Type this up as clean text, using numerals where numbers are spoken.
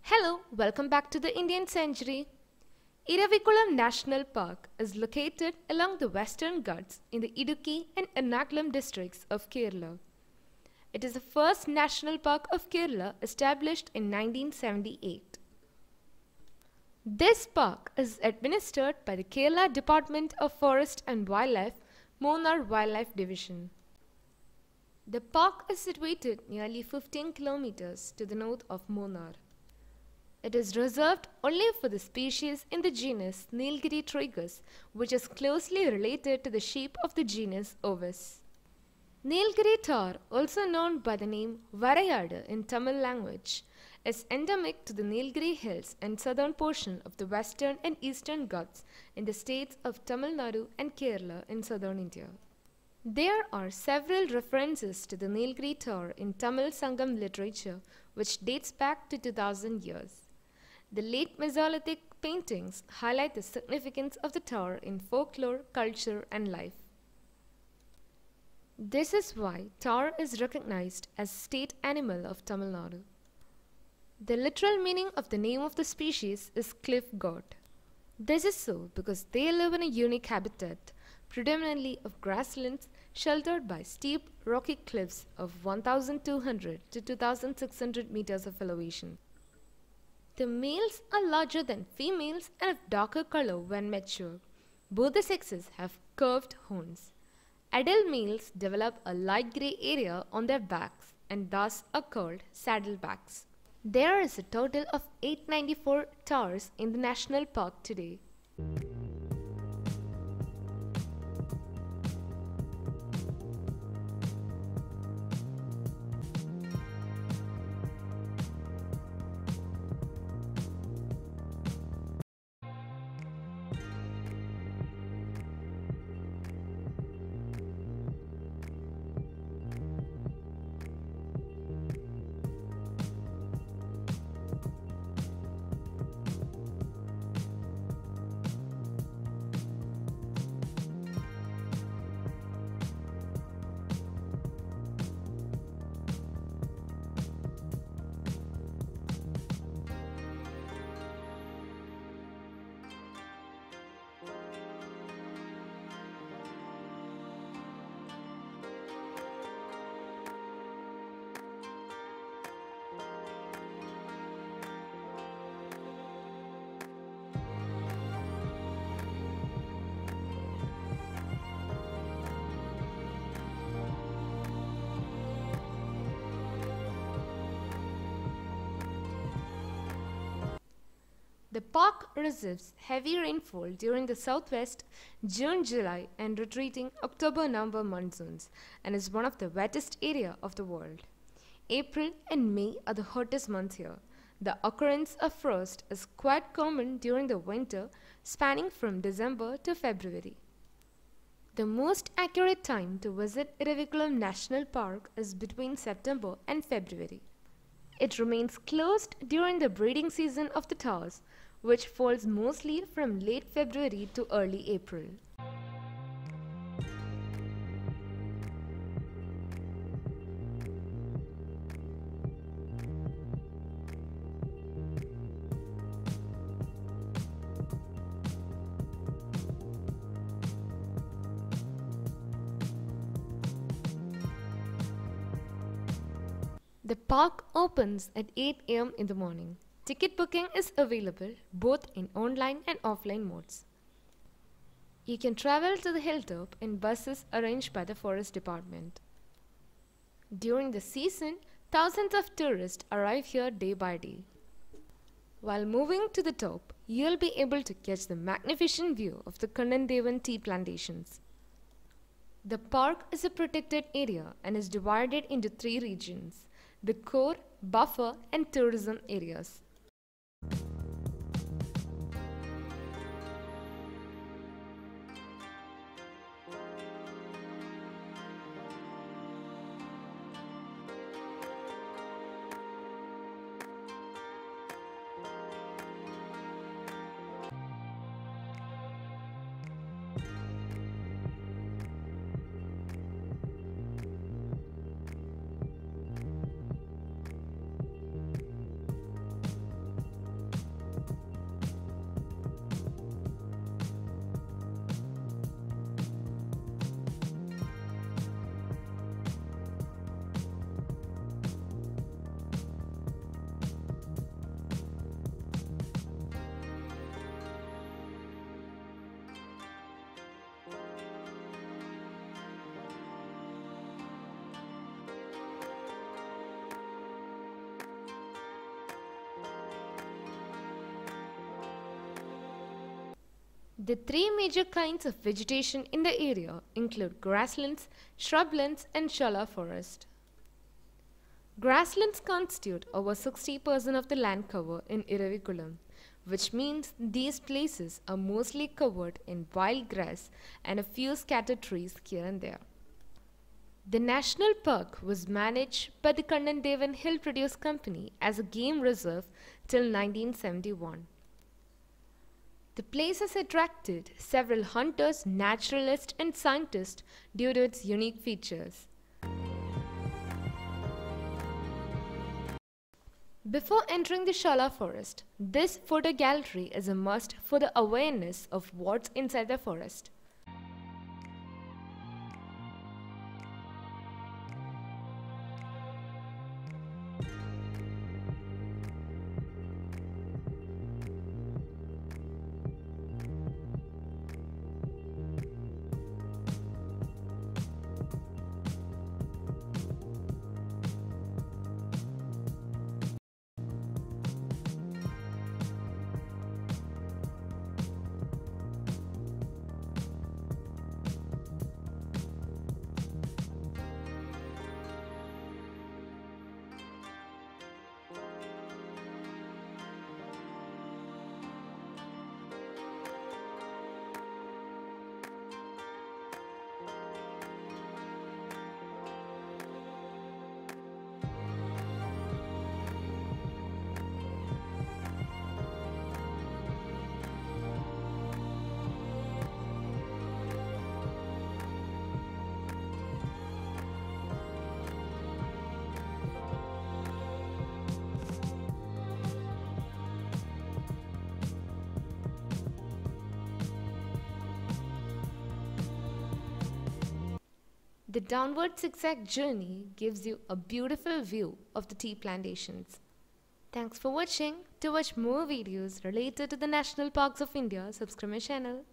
Hello, welcome back to the Indian Century. Eravikulam National Park is located along the Western Ghats in the Idukki and Ernakulam districts of Kerala. It is the first national park of Kerala established in 1978. This park is administered by the Kerala Department of Forest and Wildlife, Munnar Wildlife Division. The park is situated nearly 15 kilometers to the north of Munnar. It is reserved only for the species in the genus Nilgiri Tahr, which is closely related to the sheep of the genus Ovis. Nilgiri Tahr, also known by the name Varayadu in Tamil language, is endemic to the Nilgiri Hills and southern portion of the Western and Eastern Ghats in the states of Tamil Nadu and Kerala in southern India. There are several references to the Nilgiri Tahr in Tamil Sangam literature, which dates back to 2000 years. The late Mesolithic paintings highlight the significance of the Tahr in folklore, culture, and life. This is why Tahr is recognized as state animal of Tamil Nadu. The literal meaning of the name of the species is cliff goat. This is so because they live in a unique habitat, predominantly of grasslands, sheltered by steep, rocky cliffs of 1,200 to 2,600 meters of elevation. The males are larger than females and of darker color when mature. Both the sexes have curved horns. Adult males develop a light gray area on their backs and thus are called saddlebacks. There is a total of 894 Tahrs in the national park today. The park receives heavy rainfall during the southwest June-July and retreating October-November monsoons and is one of the wettest areas of the world. April and May are the hottest months here. The occurrence of frost is quite common during the winter, spanning from December to February. The most accurate time to visit Eravikulam National Park is between September and February. It remains closed during the breeding season of the Tahrs, which falls mostly from late February to early April. The park opens at 8 a.m. in the morning. Ticket booking is available both in online and offline modes. You can travel to the hilltop in buses arranged by the Forest Department. During the season, thousands of tourists arrive here day by day. While moving to the top, you'll be able to catch the magnificent view of the Kannandevan tea plantations. The park is a protected area and is divided into 3 regions: the core, buffer, and tourism areas. The three major kinds of vegetation in the area include grasslands, shrublands, and shola forest. Grasslands constitute over 60% of the land cover in Eravikulam, which means these places are mostly covered in wild grass and a few scattered trees here and there. The national park was managed by the Kannandevan Hill Produce Company as a game reserve till 1971. The place has attracted several hunters, naturalists, and scientists due to its unique features. Before entering the shola forest, this photo gallery is a must for the awareness of what's inside the forest. The downward zigzag journey gives you a beautiful view of the tea plantations. Thanks for watching. To watch more videos related to the National Parks of India, subscribe my channel.